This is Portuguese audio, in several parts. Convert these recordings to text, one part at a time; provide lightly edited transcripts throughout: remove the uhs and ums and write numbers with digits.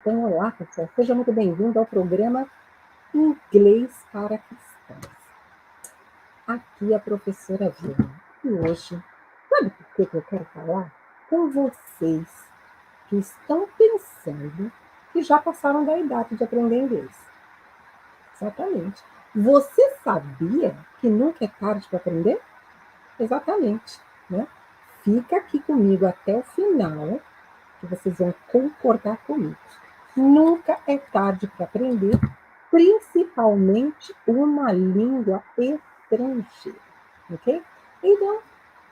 Então, olá, pessoal. Seja muito bem-vindo ao programa Inglês para Cristãos. Aqui é a professora Vilma. E hoje, sabe por que eu quero falar com vocês que estão pensando que já passaram da idade de aprender inglês? Exatamente. Você sabia que nunca é tarde para aprender? Exatamente, né? Fica aqui comigo até o final, que vocês vão concordar comigo. Nunca é tarde para aprender, principalmente uma língua estrangeira, ok? Então,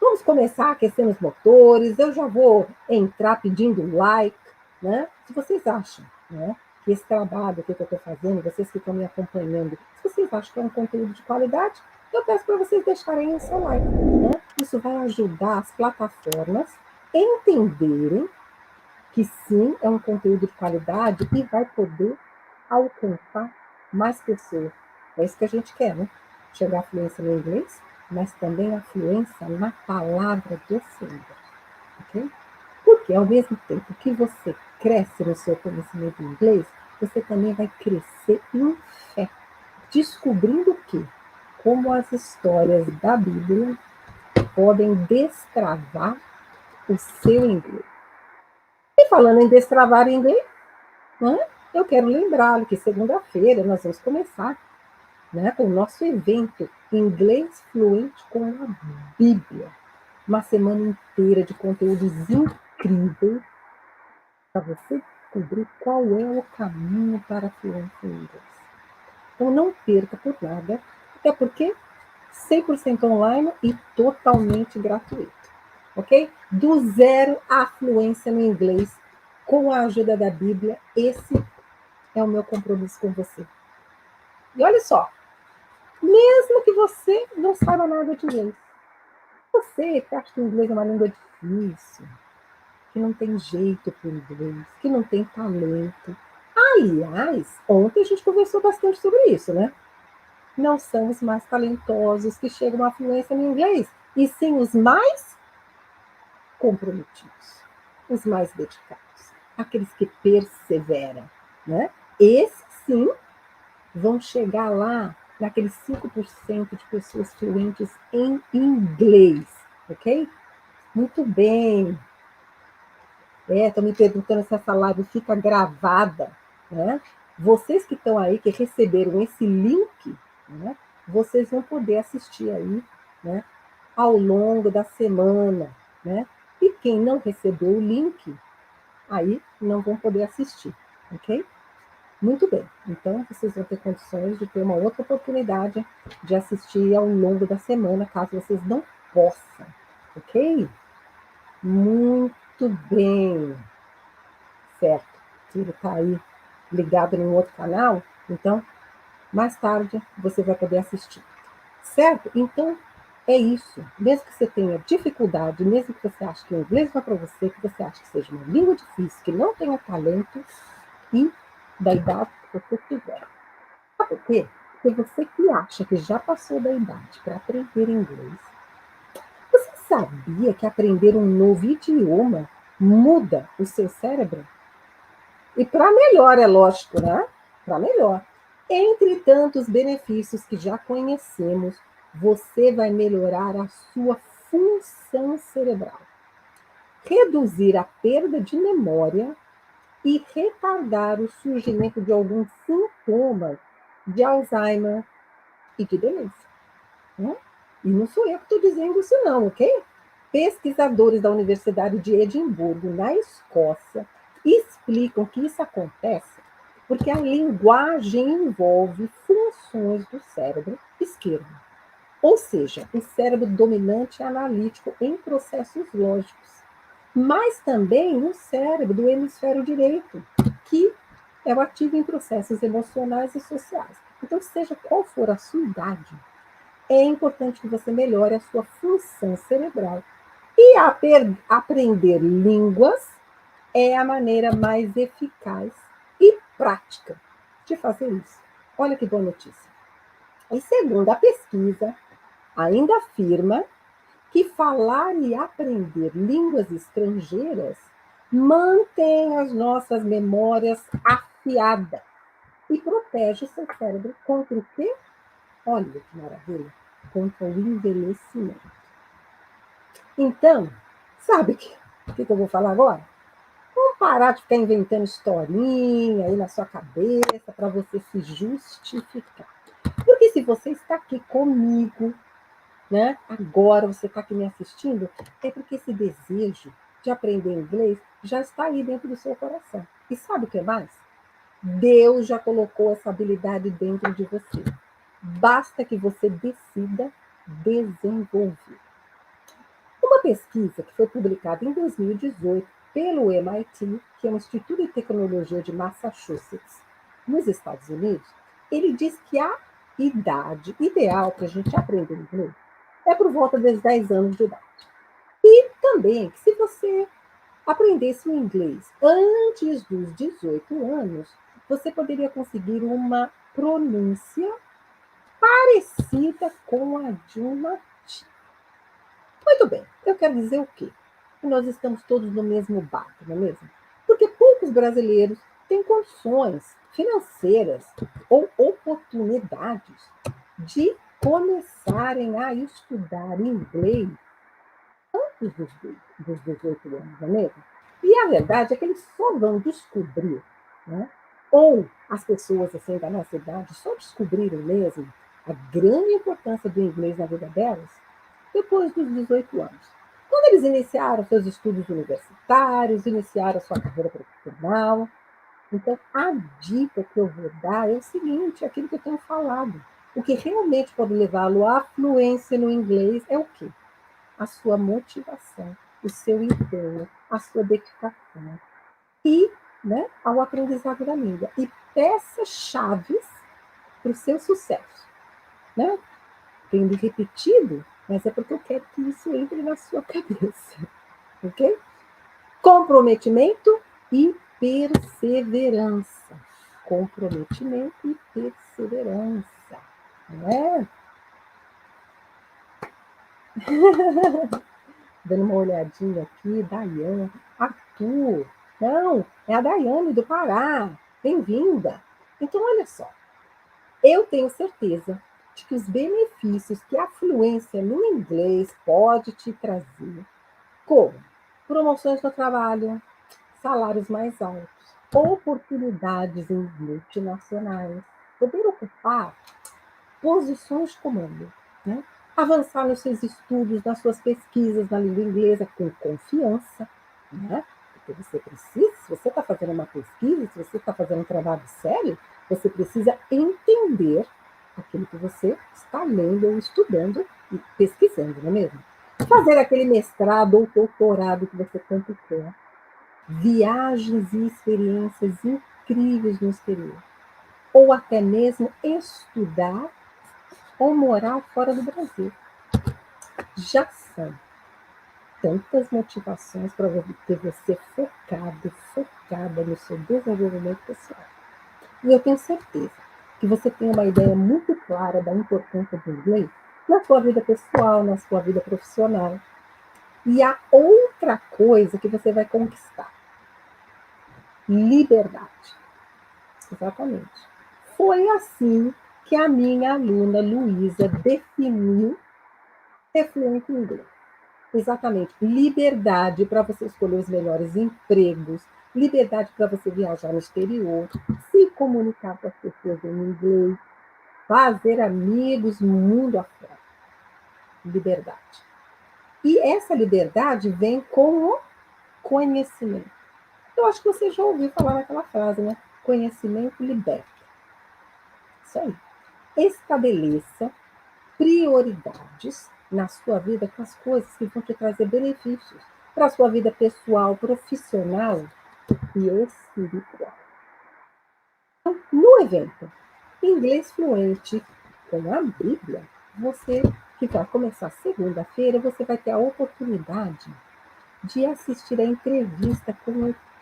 vamos começar aquecendo os motores. Eu já vou entrar pedindo like, né? Se vocês acham, né, que esse trabalho que eu estou fazendo, vocês que estão me acompanhando, se vocês acham que é um conteúdo de qualidade, eu peço para vocês deixarem o seu like, né? Isso vai ajudar as plataformas a entenderem que sim, é um conteúdo de qualidade e vai poder alcançar mais pessoas. É isso que a gente quer, né? Chegar à fluência no inglês, mas também a fluência na palavra do Senhor, ok? Porque ao mesmo tempo que você cresce no seu conhecimento em inglês, você também vai crescer em fé, descobrindo que como as histórias da Bíblia podem destravar o seu inglês. E falando em destravar inglês, né, eu quero lembrá-lo que segunda-feira nós vamos começar, né, com o nosso evento Inglês Fluente com a Bíblia. Uma semana inteira de conteúdos incríveis para você descobrir qual é o caminho para a fluência em inglês. Então não perca por nada, até porque 100% online e totalmente gratuito, ok? Do zero à fluência no inglês, com a ajuda da Bíblia, esse é o meu compromisso com você. E olha só, mesmo que você não saiba nada de inglês, você que acha que o inglês é uma língua difícil, que não tem jeito para o inglês, que não tem talento. Aliás, ontem a gente conversou bastante sobre isso, né? Não são os mais talentosos que chegam à fluência no inglês, e sim os mais comprometidos, os mais dedicados, aqueles que perseveram, né? Esses sim vão chegar lá naqueles 5% de pessoas fluentes em inglês, ok? Muito bem. Estão me perguntando se essa live fica gravada, né? Vocês que estão aí, que receberam esse link, né, vocês vão poder assistir aí, né, ao longo da semana, né? E quem não recebeu o link, aí não vão poder assistir, ok? Muito bem, então vocês vão ter condições de ter uma outra oportunidade de assistir ao longo da semana, caso vocês não possam, ok? Muito bem, certo. Se ele está aí ligado em outro canal, então mais tarde você vai poder assistir, certo? Então é isso. Mesmo que você tenha dificuldade, mesmo que você ache que o inglês não é para você, que você ache que seja uma língua difícil, que não tenha talento, e da idade que você tiver. Sabe por quê? Porque você que acha que já passou da idade para aprender inglês, você sabia que aprender um novo idioma muda o seu cérebro? E para melhor, é lógico, né? Para melhor. Entre tantos benefícios que já conhecemos, você vai melhorar a sua função cerebral, reduzir a perda de memória e retardar o surgimento de alguns sintomas de Alzheimer e de demência. Né? E não sou eu que estou dizendo isso não, ok? Pesquisadores da Universidade de Edimburgo, na Escócia, explicam que isso acontece porque a linguagem envolve funções do cérebro esquerdo, ou seja, o cérebro dominante e analítico em processos lógicos, mas também o cérebro do hemisfério direito, que é o ativo em processos emocionais e sociais. Então, seja qual for a sua idade, é importante que você melhore a sua função cerebral. E aprender línguas é a maneira mais eficaz e prática de fazer isso. Olha que boa notícia. E segundo a pesquisa, ainda afirma que falar e aprender línguas estrangeiras mantém as nossas memórias afiadas e protege o seu cérebro contra o quê? Olha que maravilha! Contra o envelhecimento. Então, sabe o que eu vou falar agora? Vamos parar de ficar inventando historinha aí na sua cabeça para você se justificar. Porque se você está aqui comigo, né? Agora você está aqui me assistindo, é porque esse desejo de aprender inglês já está aí dentro do seu coração. E sabe o que mais? Deus já colocou essa habilidade dentro de você. Basta que você decida desenvolver. Uma pesquisa que foi publicada em 2018 pelo MIT, que é o Instituto de Tecnologia de Massachusetts, nos Estados Unidos, ele diz que a idade ideal para a gente aprender inglês é por volta dos 10 anos de idade. E também que se você aprendesse o inglês antes dos 18 anos, você poderia conseguir uma pronúncia parecida com a de uma nativa. Muito bem, eu quero dizer o quê? Que nós estamos todos no mesmo barco, não é mesmo? Porque poucos brasileiros têm condições financeiras ou oportunidades de começarem a estudar inglês antes dos 18 anos, não é mesmo? E a verdade é que eles só vão descobrir, né? Ou as pessoas assim da nossa idade só descobriram mesmo a grande importância do inglês na vida delas depois dos 18 anos. Quando eles iniciaram seus estudos universitários, iniciaram sua carreira profissional. Então, a dica que eu vou dar é o seguinte, aquilo que eu tenho falado. O que realmente pode levá-lo à fluência no inglês é o quê? A sua motivação, o seu empenho, a sua dedicação e, né, ao aprendizado da língua. E peças-chaves para o seu sucesso. Né? Tendo repetido, mas é porque eu quero que isso entre na sua cabeça. Ok? Comprometimento e perseverança. Comprometimento e perseverança. Não é? Dando uma olhadinha aqui, Daiane, Arthur. Não, é a Daiane do Pará. Bem-vinda. Então, olha só. Eu tenho certeza de que os benefícios que a fluência no inglês pode te trazer, como promoções no trabalho, salários mais altos, oportunidades em multinacionais, poder ocupar posições de comando, né? Avançar nos seus estudos, nas suas pesquisas na língua inglesa com confiança, né? Porque você precisa, se você está fazendo uma pesquisa, se você está fazendo um trabalho sério, você precisa entender aquilo que você está lendo ou estudando e pesquisando, não é mesmo? Fazer aquele mestrado ou doutorado que você tanto quer. Viagens e experiências incríveis no exterior. Ou até mesmo estudar ou morar fora do Brasil. Já são tantas motivações para ter você focada no seu desenvolvimento pessoal. E eu tenho certeza que você tem uma ideia muito clara da importância do inglês na sua vida pessoal, na sua vida profissional. E a outra coisa que você vai conquistar: liberdade. Exatamente. Foi assim que a minha aluna Luísa definiu ser fluente em inglês. Exatamente. Liberdade para você escolher os melhores empregos, liberdade para você viajar no exterior, se comunicar com as pessoas em inglês, fazer amigos no mundo afora. Liberdade. E essa liberdade vem com o conhecimento. Eu acho que você já ouviu falar naquela frase, né? Conhecimento liberta. Isso aí. Estabeleça prioridades na sua vida com as coisas que vão te trazer benefícios para a sua vida pessoal, profissional e espiritual. Então, no evento Inglês Fluente com a Bíblia, você que vai começar segunda-feira, você vai ter a oportunidade de assistir a entrevista que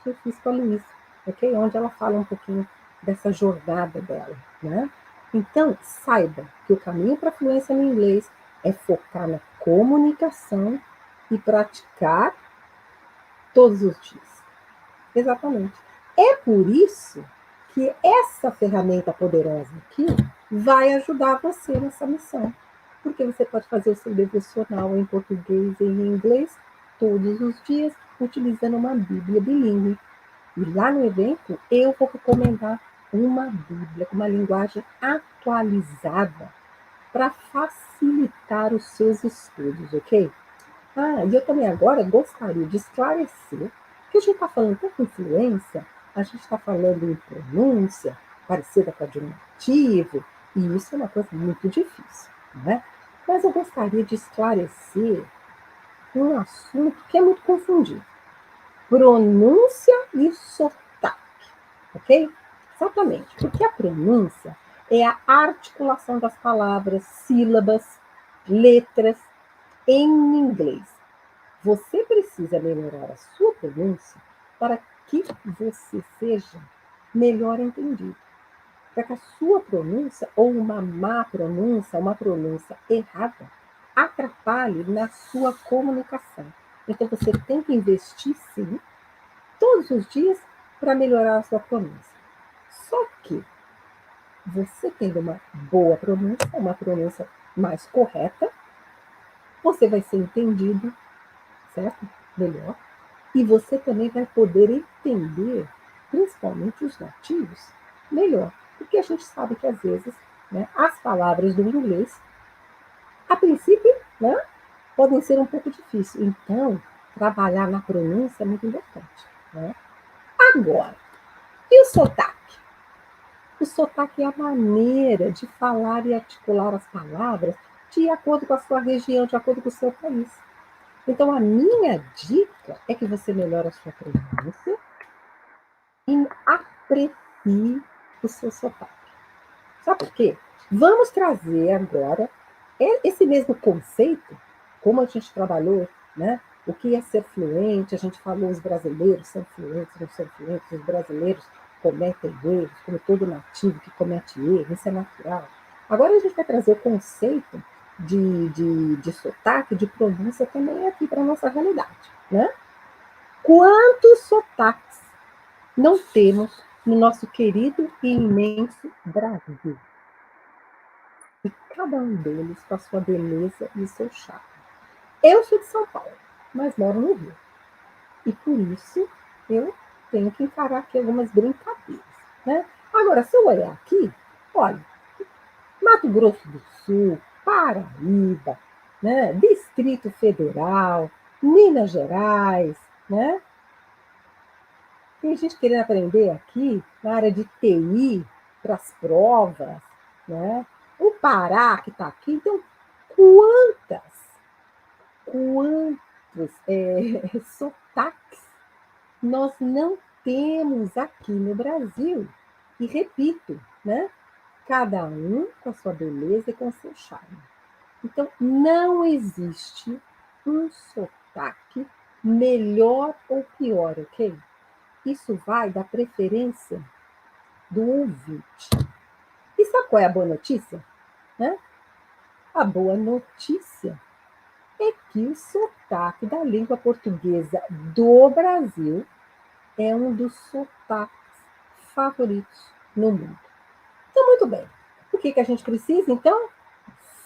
eu fiz com a Luísa, okay? Onde ela fala um pouquinho dessa jornada dela, né? Então, saiba que o caminho para a fluência no inglês é focar na comunicação e praticar todos os dias. Exatamente. É por isso que essa ferramenta poderosa aqui vai ajudar você nessa missão. Porque você pode fazer o seu devocional em português e em inglês todos os dias, utilizando uma Bíblia bilíngue. E lá no evento, eu vou recomendar uma Bíblia com uma linguagem atualizada para facilitar os seus estudos, ok? Ah, e eu também agora gostaria de esclarecer que a gente está falando tanto em influência, a gente está falando em pronúncia, parecida com a de um nativo, e isso é uma coisa muito difícil, não é? Mas eu gostaria de esclarecer um assunto que é muito confundido: pronúncia e sotaque, ok? Exatamente, porque a pronúncia é a articulação das palavras, sílabas, letras em inglês. Você precisa melhorar a sua pronúncia para que você seja melhor entendido. Para que a sua pronúncia, ou uma má pronúncia, uma pronúncia errada, atrapalhe na sua comunicação. Então você tem que investir, sim, todos os dias para melhorar a sua pronúncia. Só que você tendo uma boa pronúncia, uma pronúncia mais correta, você vai ser entendido, certo? Melhor. E você também vai poder entender, principalmente os nativos, melhor. Porque a gente sabe que, às vezes, né, as palavras do inglês, a princípio, né, podem ser um pouco difíceis. Então, trabalhar na pronúncia é muito importante. Né? Agora, e o sotaque? O sotaque é a maneira de falar e articular as palavras de acordo com a sua região, de acordo com o seu país. Então, a minha dica é que você melhore a sua pronúncia e aprecie o seu sotaque. Sabe por quê? Vamos trazer agora esse mesmo conceito, como a gente trabalhou, né? O que é ser fluente? A gente falou os brasileiros são fluentes, não são fluentes, os brasileiros cometem erros, como todo nativo que comete erro, isso é natural. Agora a gente vai trazer o conceito de sotaque, de pronúncia também aqui para a nossa realidade, né? Quantos sotaques não temos no nosso querido e imenso Brasil? E cada um deles com a sua beleza e o seu charme. Eu sou de São Paulo, mas moro no Rio. E por isso eu tenho que encarar aqui algumas brincadeiras. Né? Agora, se eu olhar aqui, olha, Mato Grosso do Sul, Paraíba, né? Distrito Federal, Minas Gerais, né? Tem gente querendo aprender aqui na área de TI, para as provas, né? O Pará, que está aqui, então, quantos sotaques nós não temos aqui no Brasil? E repito, né? Cada um com a sua beleza e com o seu charme. Então, não existe um sotaque melhor ou pior, ok? Isso vai da preferência do ouvinte. E sabe qual é a boa notícia? Né? A boa notícia é que o sotaque da língua portuguesa do Brasil é um dos sotaques favoritos no mundo. Então, muito bem. O que a gente precisa, então?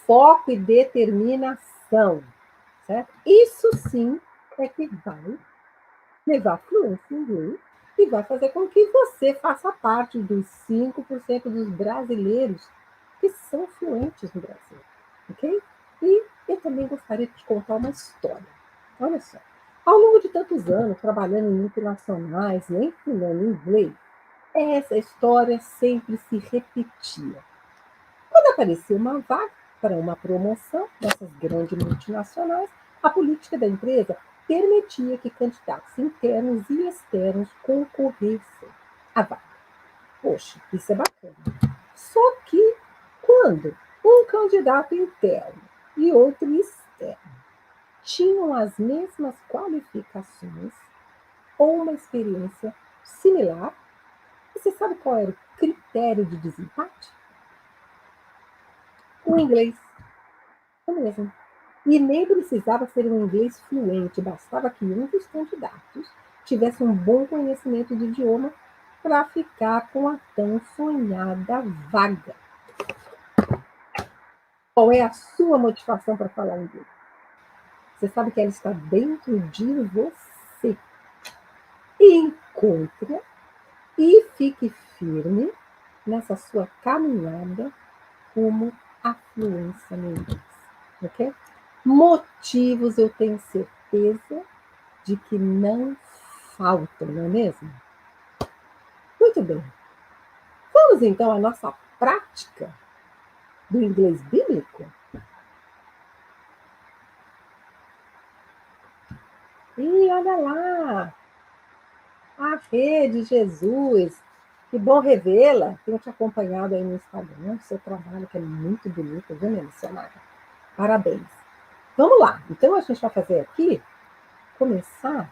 Foco e determinação. Certo? Isso sim é que vai levar a fluência em inglês e vai fazer com que você faça parte dos 5% dos brasileiros que são fluentes no Brasil. Ok? E eu também gostaria de te contar uma história. Olha só. Ao longo de tantos anos, trabalhando em multinacionais e ensinando inglês, essa história sempre se repetia. Quando aparecia uma vaga para uma promoção dessas grandes multinacionais, a política da empresa permitia que candidatos internos e externos concorressem à vaga. Poxa, isso é bacana. Só que quando um candidato interno e outro externo tinham as mesmas qualificações ou uma experiência similar, você sabe qual era o critério de desempate? O inglês. É mesmo. E nem precisava ser um inglês fluente, bastava que um dos candidatos tivesse um bom conhecimento de idioma para ficar com a tão sonhada vaga. Qual é a sua motivação para falar inglês? Você sabe que ela está dentro de você. Encontre e fique firme nessa sua caminhada rumo à fluência no inglês. Ok? Motivos eu tenho certeza de que não faltam, não é mesmo? Muito bem. Vamos então à nossa prática do inglês bíblico? E olha lá, a rede Jesus. Que bom revê-la. Tenho te acompanhado aí no Instagram, seu trabalho que é muito bonito, viu, minha missionária? Parabéns. Vamos lá. Então a gente vai fazer aqui, começar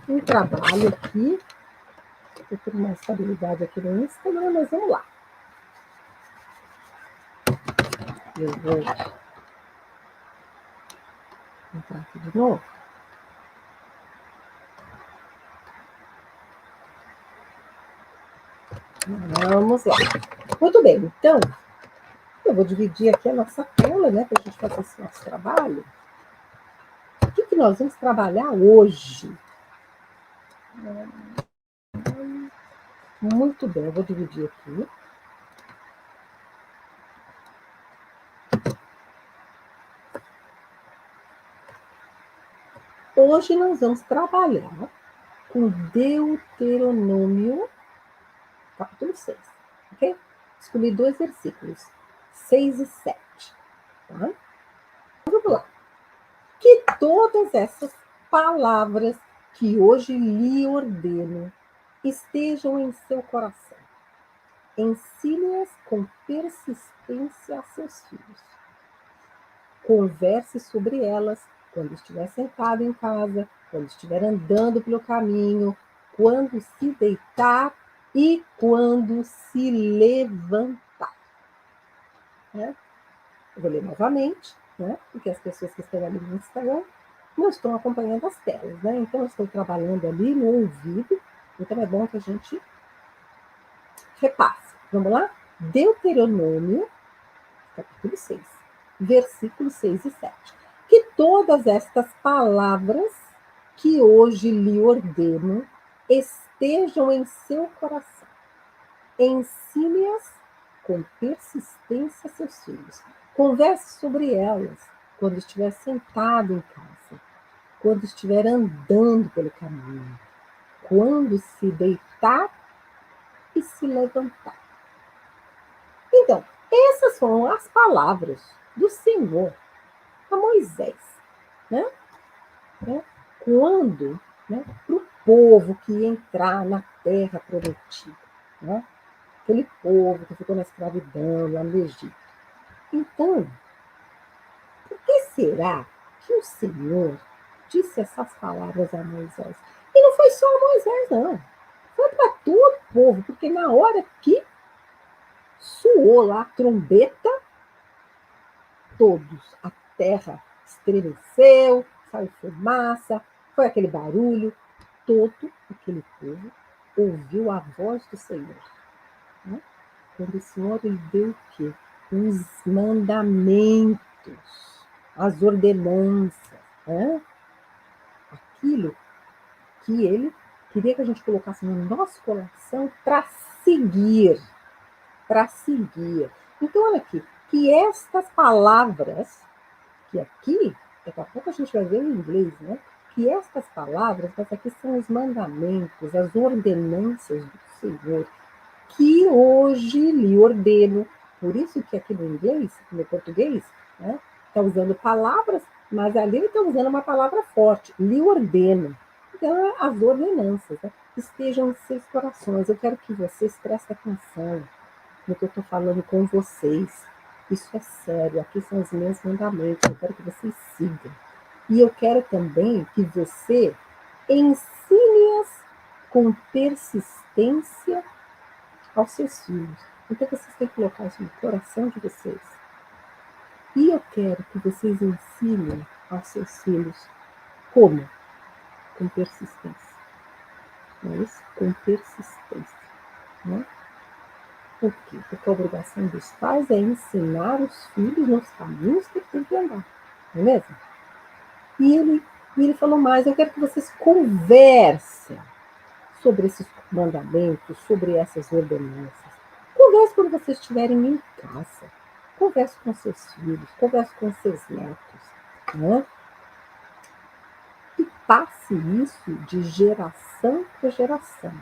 um trabalho aqui. Eu tenho uma estabilidade aqui no Instagram, mas vamos lá. Eu vou entrar aqui de novo. Vamos lá. Muito bem, então, eu vou dividir aqui a nossa tela, né, para a gente fazer esse nosso trabalho. O que nós vamos trabalhar hoje? Muito bem, eu vou dividir aqui. Hoje nós vamos trabalhar com Deuteronômio, capítulo 6, ok? Escolhi 2 versículos, 6 e 7. Tá? Vamos lá. Que todas essas palavras que hoje lhe ordeno estejam em seu coração. Ensine-as com persistência a seus filhos. Converse sobre elas quando estiver sentado em casa, quando estiver andando pelo caminho, quando se deitar e quando se levantar. Né? Eu vou ler novamente, né? Porque as pessoas que estão ali no Instagram não estão acompanhando as telas, né? Então, eu estou trabalhando ali no ouvido, então é bom que a gente repasse. Vamos lá? Deuteronômio, capítulo 6, versículos 6 e 7. Que todas estas palavras que hoje lhe ordeno estejam em seu coração. Ensine-as com persistência a seus filhos. Converse sobre elas quando estiver sentado em casa, quando estiver andando pelo caminho, quando se deitar e se levantar. Então, essas foram as palavras do Senhor a Moisés, né? Quando, né, para o povo que ia entrar na terra prometida, né? Aquele povo que ficou na escravidão lá no Egito. Então, por que será que o Senhor disse essas palavras a Moisés? E não foi só a Moisés, não. Foi para todo o povo, porque na hora que soou lá a trombeta, todos, a terra estremeceu, saiu fumaça, foi aquele barulho, todo aquele povo ouviu a voz do Senhor. Né? Quando o Senhor lhe deu o quê? Os mandamentos, as ordenanças, né? Aquilo que ele queria que a gente colocasse no nosso coração para seguir, para seguir. Então, olha aqui, que estas palavras, que aqui, daqui a pouco a gente vai ver em inglês, né? Que estas palavras, mas aqui são os mandamentos, as ordenanças do Senhor, que hoje lhe ordeno. Por isso que aqui no inglês, no português, né, está usando palavras, mas ali ele está usando uma palavra forte, lhe ordeno. Então, as ordenanças, né, estejam em seus corações. Eu quero que vocês prestem atenção no que eu estou falando com vocês. Isso é sério, aqui são os meus mandamentos, eu quero que vocês sigam. E eu quero também que você ensine-as com persistência aos seus filhos. Então vocês têm que colocar isso no coração de vocês. E eu quero que vocês ensinem aos seus filhos como? Com persistência. Não é isso? Com persistência. Né? Por quê? Porque a obrigação dos pais é ensinar os filhos nos caminhos que tem que andar. Não é mesmo? E ele falou mais, eu quero que vocês conversem sobre esses mandamentos, sobre essas ordenanças. Converse quando vocês estiverem em casa. Converse com seus filhos, converse com seus netos. Né? E passe isso de geração para geração.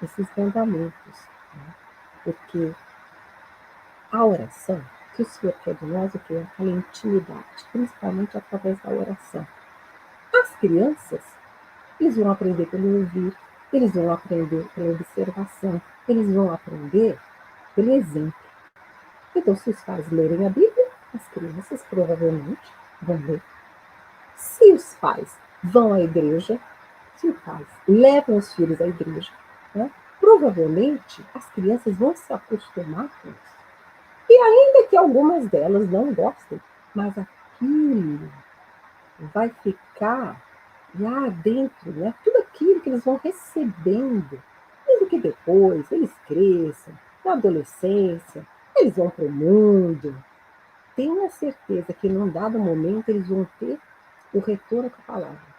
Esses mandamentos. Né? Porque a oração, que o Senhor quer de nós, o que é aquela intimidade, principalmente através da oração. As crianças, eles vão aprender pelo ouvir, eles vão aprender pela observação, eles vão aprender pelo exemplo. Então, se os pais lerem a Bíblia, as crianças provavelmente vão ler. Se os pais vão à igreja, se os pais levam os filhos à igreja, né, provavelmente as crianças vão se acostumar com isso. E ainda que algumas delas não gostem, mas aquilo vai ficar lá dentro, né? Tudo aquilo que eles vão recebendo, mesmo que depois eles cresçam, na adolescência, eles vão para o mundo. Tenha certeza que num dado momento eles vão ter o retorno com a palavra.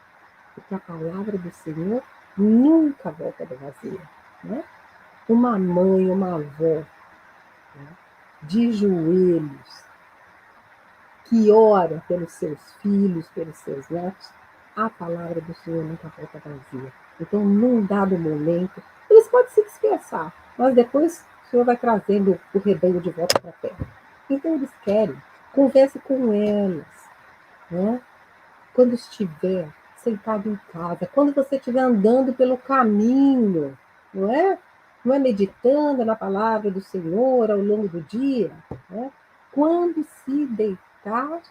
Porque a palavra do Senhor nunca volta do vazio. Né? Uma mãe, uma avó, né, de joelhos, que ora pelos seus filhos, pelos seus netos, a palavra do Senhor nunca volta vazia. Então, num dado momento, eles podem se dispersar, mas depois o Senhor vai trazendo o rebanho de volta para a terra. Então, eles querem, converse com elas, né? Quando estiver sentado em casa, quando você estiver andando pelo caminho, não é? Não é meditando na palavra do Senhor ao longo do dia, né? Quando se deitar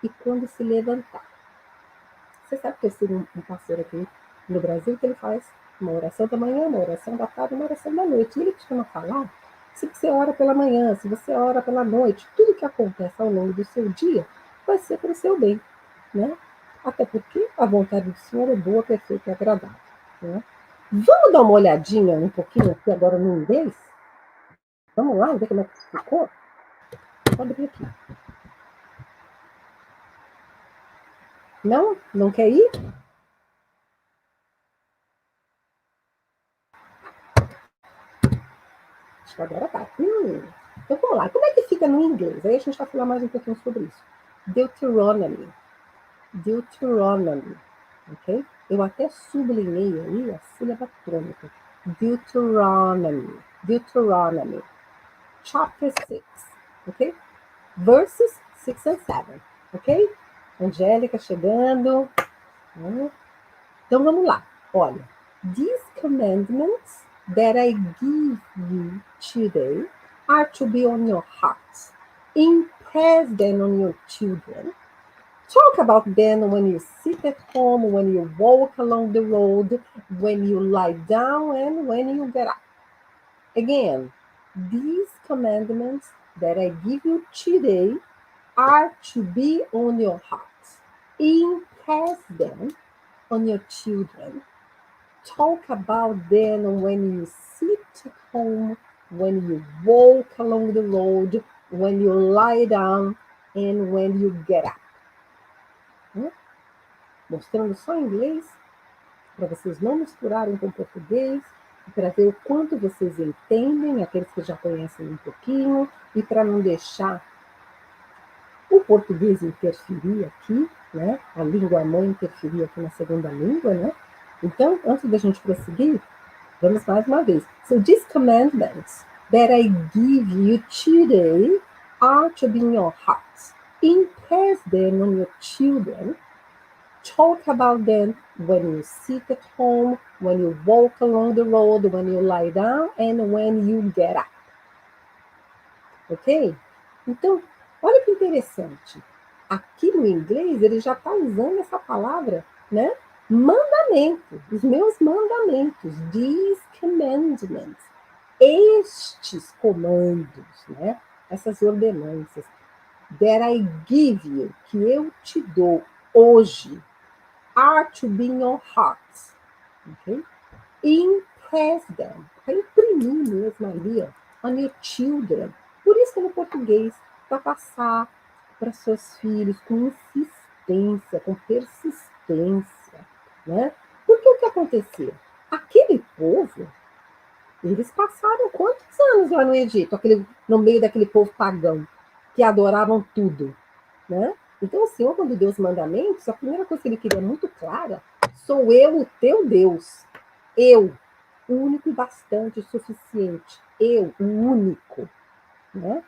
e quando se levantar. Você sabe que eu sigo um pastor aqui no Brasil que ele faz uma oração da manhã, uma oração da tarde, uma oração da noite. E ele costuma falar, se você ora pela manhã, se você ora pela noite, tudo que acontece ao longo do seu dia vai ser para o seu bem, né? Até porque a vontade do Senhor é boa, perfeita e agradável. Né? Vamos dar uma olhadinha um pouquinho aqui agora no inglês? Vamos lá, ver como é que ficou? Vou abrir aqui. Não? Não quer ir? Acho que agora tá. Então vamos lá. Como é que fica no inglês? Aí a gente vai falar mais um pouquinho sobre isso. Deuteronomy. Deuteronomy. Ok? Eu até sublinhei aí a sílaba tônica. Deuteronomy. Deuteronomy. Chapter 6. Ok? Verses 6 and 7. Ok? Angélica chegando. Então vamos lá. Olha. These commandments that I give you today are to be on your hearts. Impress them on your children. Talk about them when you sit at home, when you walk along the road, when you lie down, and when you get up. Again, these commandments that I give you today are to be on your hearts. Impress them on your children. Talk about them when you sit at home, when you walk along the road, when you lie down, and when you get up. Mostrando só em inglês, para vocês não misturarem com português, para ver o quanto vocês entendem, aqueles que já conhecem um pouquinho, e para não deixar o português interferir aqui, né? A língua mãe interferir aqui na segunda língua, né? Então, antes da gente prosseguir, vamos mais uma vez. So these commandments that I give you today are to be in your hearts. Impress them on your children. Talk about them when you sit at home, when you walk along the road, when you lie down, and when you get up. Ok? Então, olha que interessante. Aqui no inglês, ele já está usando essa palavra, né? Mandamento, os meus mandamentos, these commandments, estes comandos, né? Essas ordenanças, that I give you, que eu te dou hoje, are to be in your hearts. Okay? Impress them. Para imprimir mesmo ali, ó, on your children. Por isso que no português, para passar para seus filhos com insistência, com persistência. Né? Porque o que aconteceu? Aquele povo, eles passaram quantos anos lá no Egito, no meio daquele povo pagão, que adoravam tudo. Né? Então, o Senhor, quando deu os mandamentos, a primeira coisa que ele queria muito clara, sou eu o teu Deus. Eu, o único e bastante, o suficiente. Eu, o único. Né?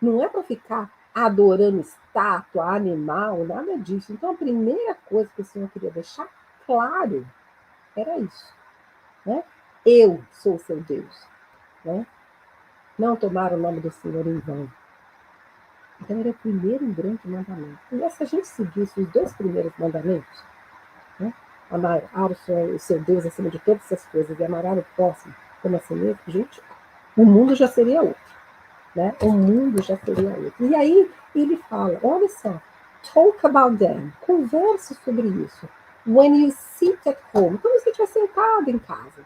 Não é para ficar adorando estátua, animal, nada disso. Então, a primeira coisa que o Senhor queria deixar claro era isso. Né? Eu sou o seu Deus. Né? Não tomar o nome do Senhor em vão. Então, era o primeiro e grande mandamento. E se a gente seguisse os 2 primeiros mandamentos, né? Amar o seu Deus acima de todas essas coisas e amar o próximo como a si mesmo, gente, o mundo já seria outro. Né? O mundo já seria outro. E aí ele fala, olha só, talk about them, converse sobre isso. When you sit at home, quando você estiver sentado em casa,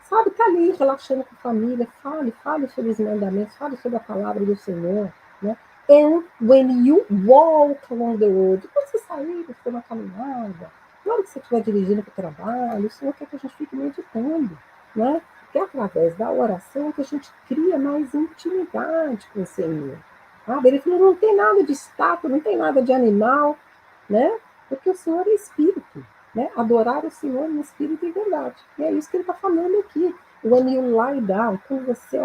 sabe, tá ali relaxando com a família, fale sobre os mandamentos, fale sobre a palavra do Senhor, né? And when you walk along the road, quando você sair para uma caminhada, na hora que você estiver dirigindo para o trabalho, o Senhor quer que a gente fique meditando, né? Porque é através da oração que a gente cria mais intimidade com o Senhor. Sabe? Ele falou, não tem nada de estátua, não tem nada de animal, né? Porque o Senhor é Espírito. Né? Adorar o Senhor em espírito e verdade. E é isso que ele está falando aqui. When you lie down, quando você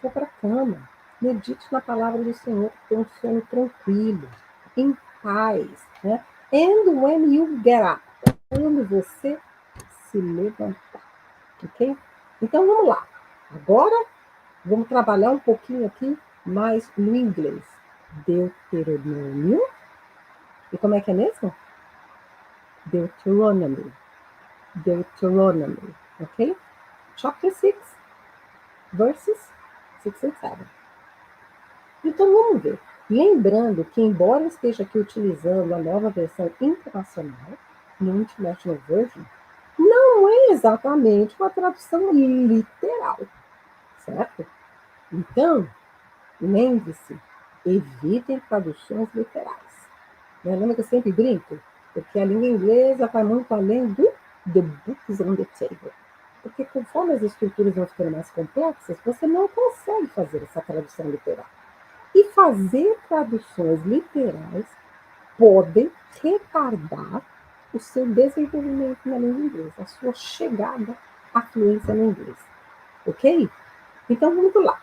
for para a cama, medite na palavra do Senhor, tem um sono tranquilo, em paz. Né? And when you get up, quando você se levantar. Ok? Então vamos lá. Agora vamos trabalhar um pouquinho aqui mais no inglês. Deuteronômio. E como é que é mesmo? Deuteronomy. Deuteronomy, okay? Chapter 6, verses 6 and 7. Então vamos ver. Lembrando que, embora eu esteja aqui utilizando a nova versão internacional, no International Version, não é exatamente uma tradução literal, certo? Então, lembre-se, evitem traduções literais. Lembra que eu sempre brinco? Porque a língua inglesa vai muito além do the books on the table. Porque conforme as estruturas vão ficando mais complexas, você não consegue fazer essa tradução literal. E fazer traduções literais podem retardar o seu desenvolvimento na língua inglesa, a sua chegada à fluência no inglês. Ok? Então vamos lá.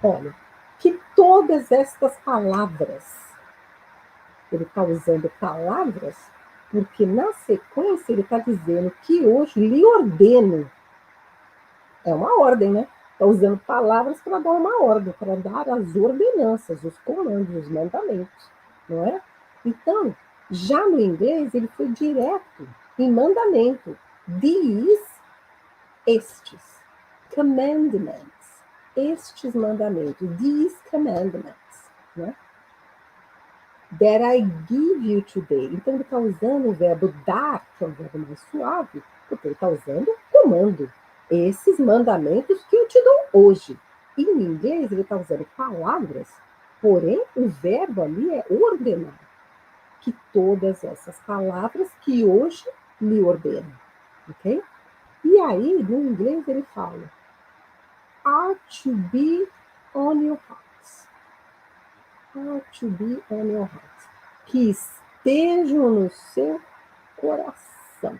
Olha, que todas estas palavras, ele está usando palavras, porque na sequência ele está dizendo que hoje lhe ordeno. É uma ordem, né? Está usando palavras para dar uma ordem, para dar as ordenanças, os comandos, os mandamentos, não é? Então, já no inglês, ele foi direto em mandamento. Estes, commandments, estes mandamentos, these commandments, né? That I give you today. Então, ele está usando o verbo dar, que é um verbo mais suave, porque ele está usando comando. Esses mandamentos que eu te dou hoje. E em inglês, ele está usando palavras, porém, o verbo ali é ordenar. Que todas essas palavras que hoje lhe ordeno. Ok? E aí, no inglês, ele fala are to be on your hearts. Are to be on your hearts. Que estejam no seu coração.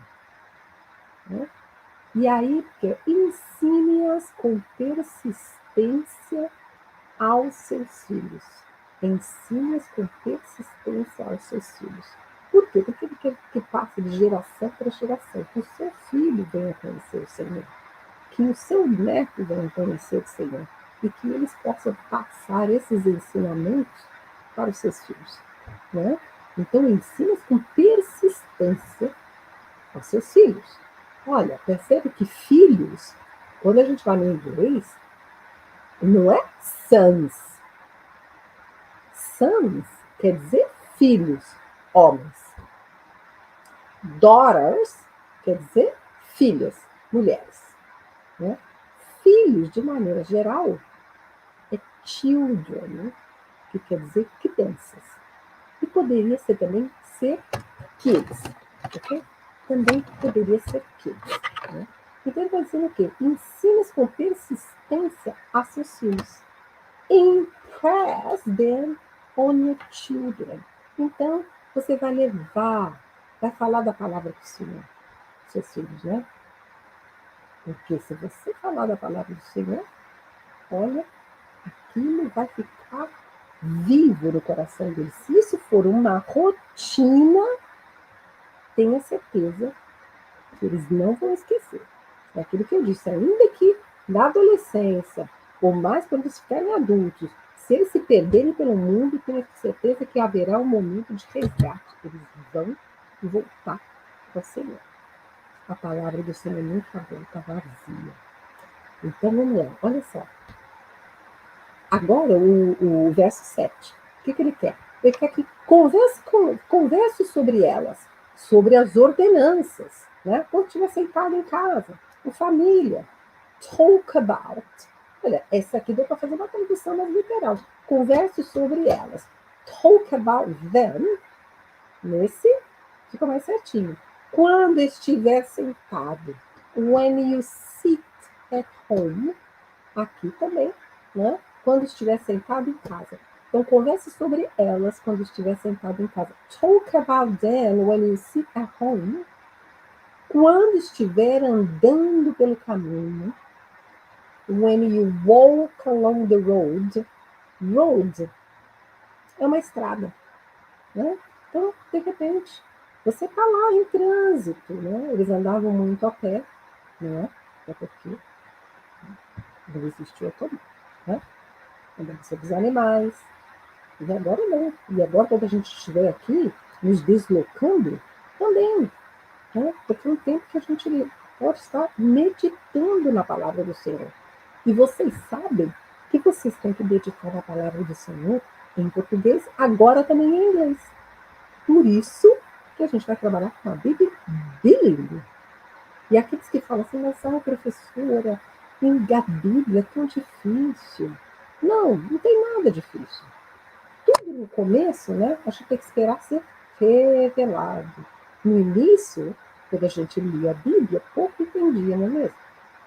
Né? E aí, porque ensine-as com persistência aos seus filhos. Ensine-as com persistência aos seus filhos. Por quê? Porque ele quer que passe de geração para geração. Que o seu filho venha conhecer o Senhor. Que o seu neto venha conhecer o Senhor. E que eles possam passar esses ensinamentos para os seus filhos. Né? Então, ensina com persistência aos seus filhos. Olha, percebe que filhos, quando a gente vai no inglês, não é sons. Sons quer dizer filhos, homens. Daughters quer dizer filhas, mulheres. Né? Filhos, de maneira geral, é children, que quer dizer crianças. E poderia ser também ser kids. Okay? Também poderia ser kids. Né? Então ele está dizendo o quê? Ensine com persistência a seus filhos. Impress them on your children. Então, você vai levar, vai falar da palavra do Senhor, seus filhos, né? Porque se você falar da palavra do Senhor, olha, aquilo vai ficar vivo no coração deles. Se isso for uma rotina, tenha certeza que eles não vão esquecer. É aquilo que eu disse, ainda que na adolescência, ou mais quando eles ficarem adultos, se eles se perderem pelo mundo, tenha certeza que haverá um momento de resgate. Eles vão voltar ao Senhor. A palavra do Senhor nunca volta vazia. Então, vamos lá. Olha só. Agora, o verso 7. O que ele quer? Ele quer que converse sobre elas, sobre as ordenanças, né? Quando estiver sentado em casa, com família. Talk about. Olha, essa aqui deu para fazer uma tradução mais literal. Converse sobre elas. Talk about them. Nesse fica mais certinho. Quando estiver sentado. When you sit at home. Aqui também, né? Quando estiver sentado em casa. Então, converse sobre elas quando estiver sentado em casa. Talk about them when you sit at home. Quando estiver andando pelo caminho. When you walk along the road. Road é uma estrada, né? Então, de repente, você está lá em trânsito, né? Eles andavam muito a pé, né? Até porque não existia automóvel, né? Andando sobre os animais. E agora não. E agora, quando a gente estiver aqui, nos deslocando, também. Né? Porque é um tempo que a gente pode estar meditando na palavra do Senhor. E vocês sabem que vocês têm que meditar na palavra do Senhor em português, agora também em inglês. Por isso que a gente vai trabalhar com a Bíblia bilíngue. E aqueles que falam assim, mas professora, a Bíblia é tão difícil. Não tem nada difícil. Tudo no começo, né, a gente tem que esperar ser revelado. No início, quando a gente lia a Bíblia, pouco entendia, não é mesmo?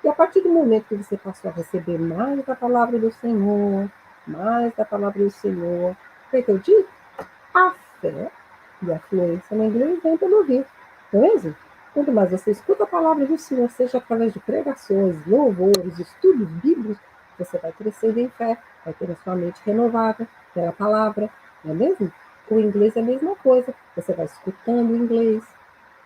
E a partir do momento que você passou a receber mais da palavra do Senhor, o que eu digo? A fé e a fluência no inglês vem pelo ouvir, não é mesmo? Quanto mais você escuta a palavra do Senhor, seja através de pregações, louvores, estudos bíblicos, você vai crescendo em fé, vai ter a sua mente renovada pela palavra, não é mesmo? O inglês é a mesma coisa, você vai escutando o inglês,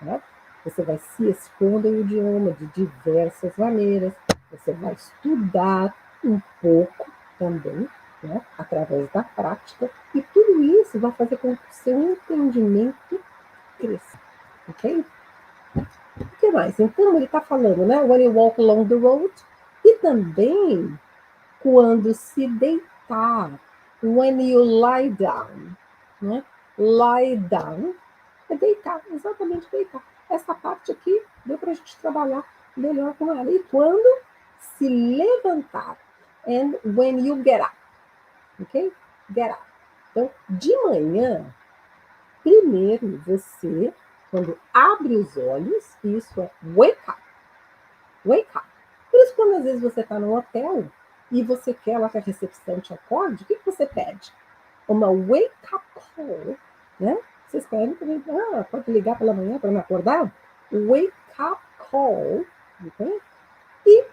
né? Você vai se expondo ao idioma de diversas maneiras, você vai estudar um pouco também, né? Através da prática, e tudo isso vai fazer com que o seu entendimento cresça, ok? O que mais? Então, ele está falando, né? When you walk along the road, e também quando se deitar, when you lie down, né? Lie down é deitar, exatamente deitar. Essa parte aqui deu para a gente trabalhar melhor com ela. E quando se levantar, and when you get up, ok? Get up. Então, de manhã, primeiro você, quando abre os olhos, isso é wake up. Wake up. Por isso, quando às vezes você está no hotel e você quer lá que a recepção te acorde, o que você pede? Uma wake up call, né? Vocês querem também, pode ligar pela manhã para me acordar? Wake up call, okay? E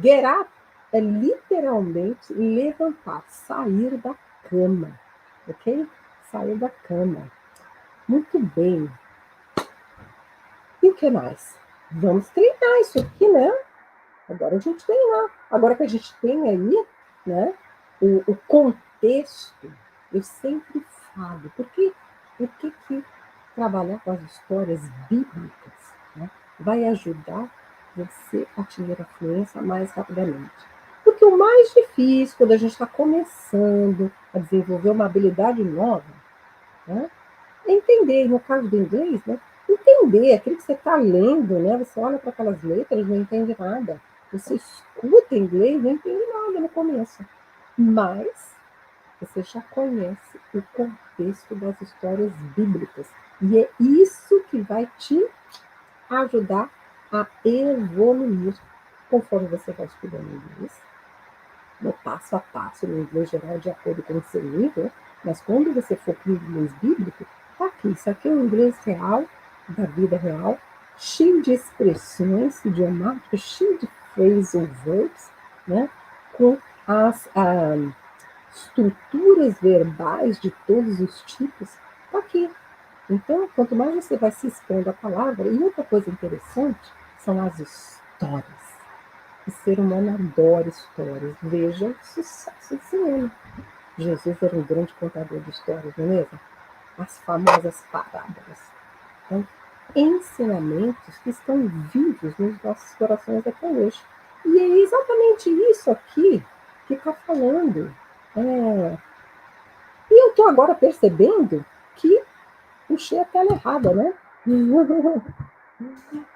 get up é literalmente levantar, sair da cama, ok? Sair da cama. Muito bem. E o que mais? Vamos treinar isso aqui, né? Agora a gente treina. Agora que a gente tem aí, né, o contexto, eu sempre falo, por que trabalhar com as histórias bíblicas, né, vai ajudar você a atingir a fluência mais rapidamente? Porque o mais difícil, quando a gente está começando a desenvolver uma habilidade nova, né, é entender, no caso do inglês, né, entender aquilo que você está lendo, né? Você olha para aquelas letras, não entende nada. Você escuta inglês, não entende nada no começo. Mas você já conhece o contexto das histórias bíblicas. E é isso que vai te ajudar a evoluir conforme você vai estudando inglês, no passo a passo, no inglês geral, de acordo com o seu nível. Mas quando você for para o inglês bíblico, tá aqui. Isso aqui é o inglês real, da vida real, cheio de expressões idiomáticas, cheio de phrasal verbs, né? Com as estruturas verbais de todos os tipos, tá aqui. Então, quanto mais você vai se expondo à palavra, e outra coisa interessante são as histórias. O ser humano adora histórias. Veja o sucesso desse ano. Jesus era um grande contador de histórias, não é mesmo? As famosas parábolas. Então, ensinamentos que estão vivos nos nossos corações até hoje. E é exatamente isso aqui que está falando. E eu estou agora percebendo que puxei a tela errada, né?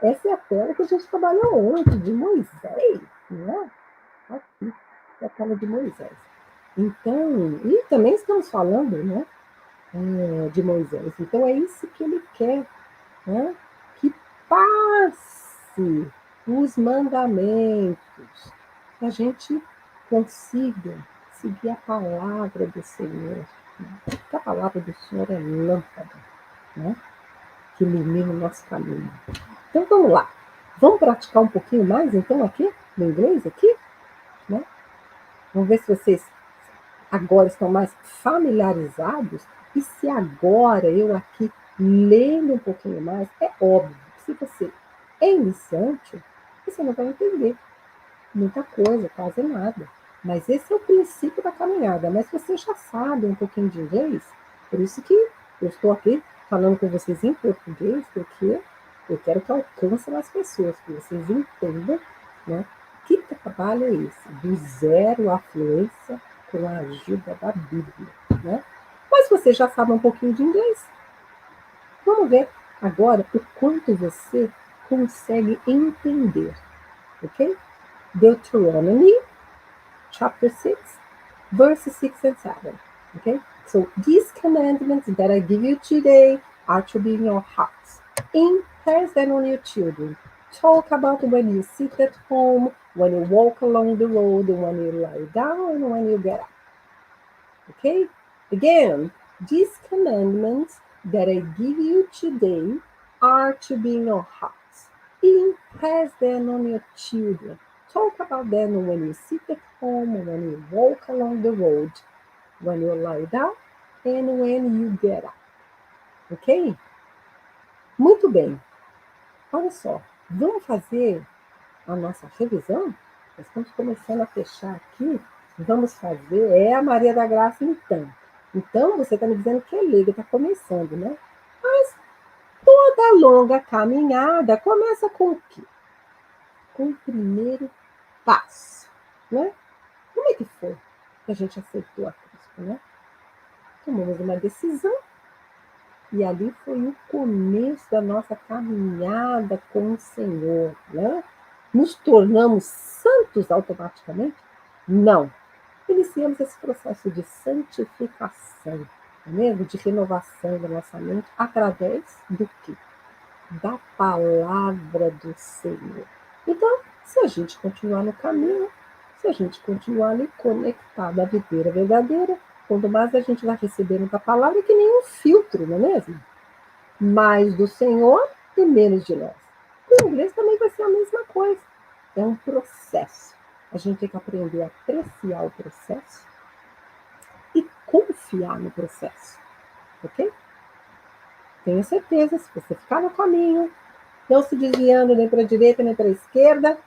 Essa é a tela que a gente trabalhou ontem, de Moisés, né? Aqui, é a tela de Moisés. Então, e também estamos falando, né, de Moisés. Então, é isso que ele quer, né? Que passe os mandamentos, que a gente consiga seguir a palavra do Senhor. Né? Porque a palavra do Senhor é lâmpada, né? Que ilumina o nosso caminho. Então, vamos lá. Vamos praticar um pouquinho mais, então, aqui, no inglês, aqui, né? Vamos ver se vocês agora estão mais familiarizados. E se agora eu aqui lendo um pouquinho mais, é óbvio que se você é iniciante, você não vai entender muita coisa, quase nada. Mas esse é o princípio da caminhada. Mas você já sabe um pouquinho de inglês, por isso que eu estou aqui falando com vocês em português, porque eu quero que alcance as pessoas, que vocês entendam, né? Que trabalho é esse? Do zero à fluência com a ajuda da Bíblia, né? Mas você já sabe um pouquinho de inglês. Vamos ver agora o quanto você consegue entender, ok? Deuteronomy chapter 6, verses 6 and 7. Okay? So these commandments that I give you today are to be in your hearts. Impress them on your children. Talk about when you sit at home, when you walk along the road, when you lie down, and when you get up. Okay? Again, these commandments that I give you today are to be in your hearts. Impress them on your children. Talk about them when you sit at home, when you walk along the road, when you lie down, and when you get up. Ok? Muito bem. Olha só, vamos fazer a nossa revisão? Nós estamos começando a fechar aqui. Vamos fazer. É a Maria da Graça, então. Então, você está me dizendo que é leiga, está começando, né? Mas toda longa caminhada começa com o quê? Com o primeiro passo, né? Como é que foi que a gente aceitou a Cristo, né? Tomamos uma decisão e ali foi o começo da nossa caminhada com o Senhor, né? Nos tornamos santos automaticamente? Não. Iniciamos esse processo de santificação, mesmo de renovação da nossa mente, através do quê? Da palavra do Senhor. Então, se a gente continuar no caminho, se a gente continuar ali conectado à videira verdadeira, quanto mais a gente vai recebendo da palavra, que nem um filtro, não é mesmo? Mais do Senhor e menos de nós. O inglês também vai ser a mesma coisa. É um processo. A gente tem que aprender a apreciar o processo e confiar no processo. Ok? Tenho certeza, se você ficar no caminho, não se desviando nem para a direita nem para a esquerda,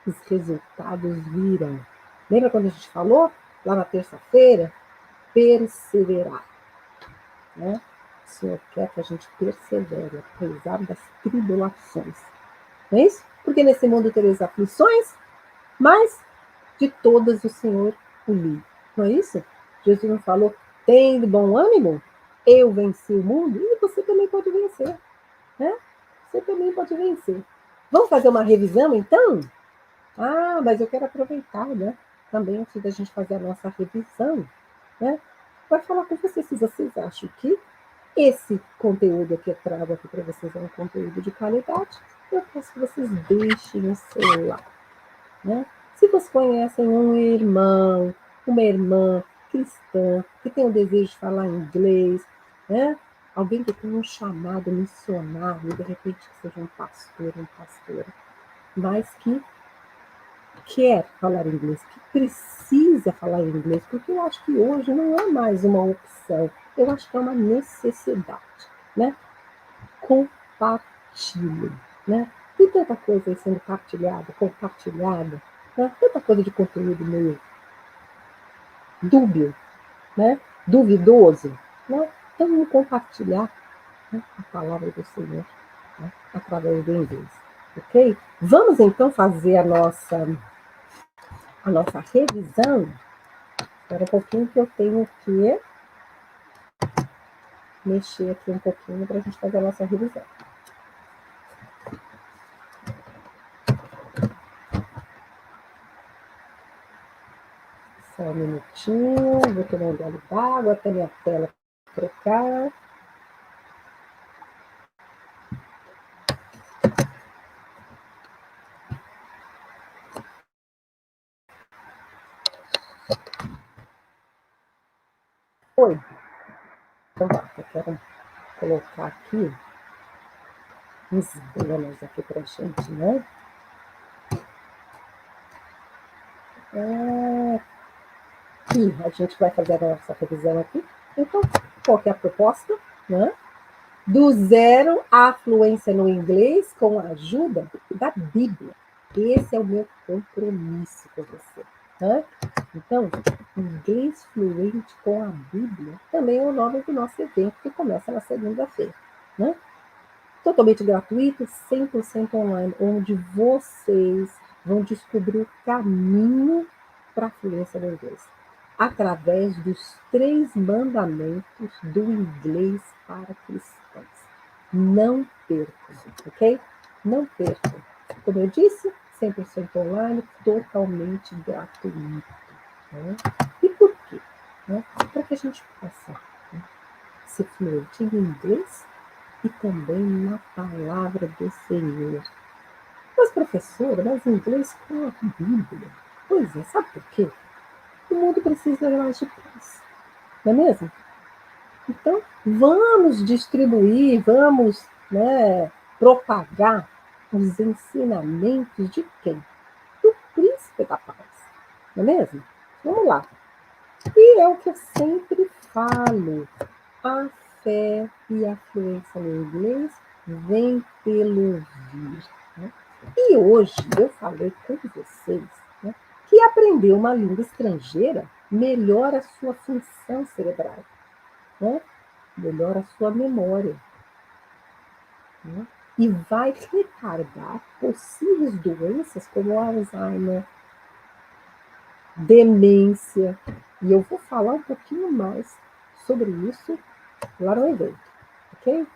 os resultados virão. Lembra quando a gente falou, lá na terça-feira? Perseverar. Né? O Senhor quer que a gente persevere, apesar das tribulações. Não é isso? Porque nesse mundo tereis aflições, mas de todas o Senhor o livra. Não é isso? Jesus não falou, tem de bom ânimo? Eu venci o mundo, e você também também pode vencer, né? Você também pode vencer. Vamos fazer uma revisão, então? Ah, mas eu quero aproveitar, né? Também, antes da gente fazer a nossa revisão, né? Vai falar com vocês se vocês acham que esse conteúdo que eu trago aqui para vocês é um conteúdo de qualidade. Eu peço que vocês deixem o seu like, né? Se vocês conhecem um irmão, uma irmã cristã, que tem o desejo de falar inglês, né? Alguém que tem um chamado missionário, de repente que seja um pastor, uma pastora, mas que quer falar inglês, que precisa falar inglês, porque eu acho que hoje não é mais uma opção, eu acho que é uma necessidade, né? Compartilhe, né? Tem tanta coisa aí sendo partilhada, compartilhada, né? Tanta coisa de conteúdo meio dúbio, né? Duvidoso, né? Então, vamos compartilhar, né, a palavra do Senhor, né, através do inglês, ok? Vamos então fazer a nossa revisão. Espera um pouquinho que eu tenho que mexer aqui um pouquinho para a gente fazer a nossa revisão. Só um minutinho, vou tomar um gole d'água até minha tela trocar. Oi. Então tá, eu quero colocar aqui uns bônus aqui pra gente, né? E a gente vai fazer a nossa revisão aqui. Então, qual que é a proposta, né? Do zero à fluência no inglês com a ajuda da Bíblia. Esse é o meu compromisso com você. Né? Então, inglês fluente com a Bíblia também é o nome do nosso evento, que começa na segunda-feira. Né? Totalmente gratuito, 100% online, onde vocês vão descobrir o caminho para a fluência no inglês, através dos 3 mandamentos do inglês para cristãos. Não percam, ok? Não percam. Como eu disse, 100% online, totalmente gratuito. Né? E por quê? Né? Para que a gente possa, né, ser fluente em inglês e também na palavra do Senhor. Mas, professora, mas inglês com a Bíblia? Pois é, sabe por quê? O mundo precisa mais de paz, não é mesmo? Então, vamos distribuir, vamos, né, propagar os ensinamentos de quem? Do príncipe da paz, não é mesmo? Vamos lá. E é o que eu sempre falo, a fé e a fluência no inglês vem pelo ouvir. Né? E hoje eu falei com vocês, né, que aprender uma língua estrangeira melhora a sua função cerebral, né? Melhora a sua memória, né? E vai retardar possíveis doenças como Alzheimer, demência. E eu vou falar um pouquinho mais sobre isso lá no evento, ok?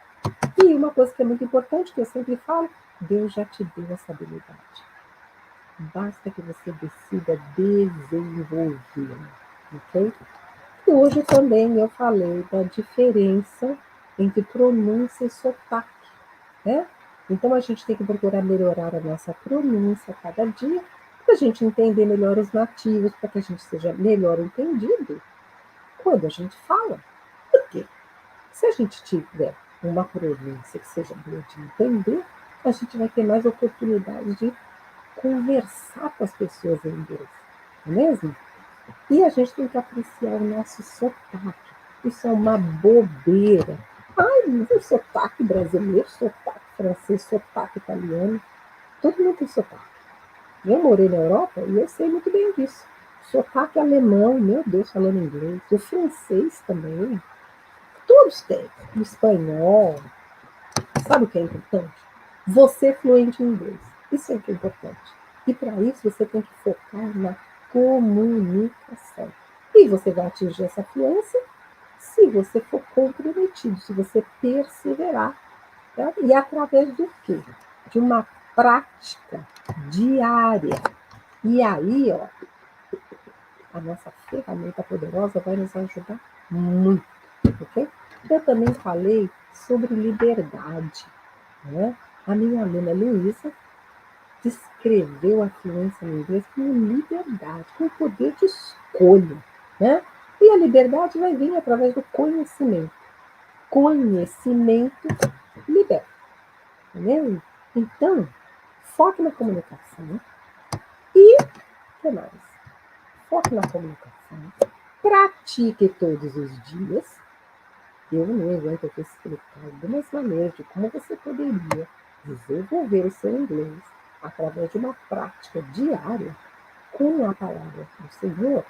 E uma coisa que é muito importante, que eu sempre falo, Deus já te deu essa habilidade. Basta que você decida desenvolvê-la, ok? E hoje também eu falei da diferença entre pronúncia e sotaque, né? Então a gente tem que procurar melhorar a nossa pronúncia a cada dia, para a gente entender melhor os nativos, para que a gente seja melhor entendido quando a gente fala. Por quê? Se a gente tiver uma pronúncia que seja boa de entender, a gente vai ter mais oportunidade de conversar com as pessoas em inglês, não é mesmo? E a gente tem que apreciar o nosso sotaque. Isso é uma bobeira. Ai, mas o sotaque brasileiro, sotaque francês, sotaque italiano, todo mundo tem sotaque. Eu morei na Europa e eu sei muito bem disso. Sotaque alemão, meu Deus, falando inglês. O francês também. Todos têm. O espanhol. Sabe o que é importante? Você é fluente em inglês. Isso é o que é importante. E para isso você tem que focar na comunicação. E você vai atingir essa fluência se você for comprometido, se você perseverar, tá? E através do quê? De uma prática diária. E aí, ó, a nossa ferramenta poderosa vai nos ajudar muito, ok? Eu também falei sobre liberdade, né? A minha aluna Luísa descreveu a fluência no inglês como liberdade, como poder de escolha, né? E a liberdade vai vir através do conhecimento. Conhecimento liberta, entendeu? Então, foque na comunicação e, o que mais? Foque na comunicação, pratique todos os dias. Eu não aguento aqui explicar algumas maneiras de como você poderia desenvolver o seu inglês através de uma prática diária com a palavra do Senhor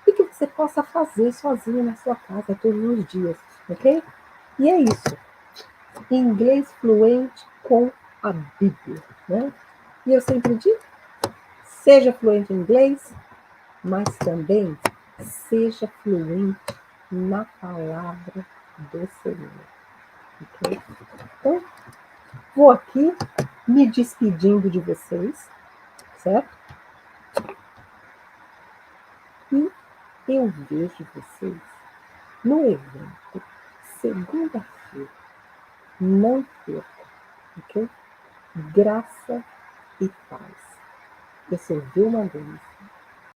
e que você possa fazer sozinho na sua casa todos os dias, ok? E é isso. Inglês fluente com a Bíblia, né? E eu sempre digo, seja fluente em inglês, mas também seja fluente na palavra do Senhor, ok? Então, vou aqui me despedindo de vocês, certo? E eu vejo vocês no evento segunda-feira. Não perca, ok? Graça e paz. Eu sou Vilma Gomes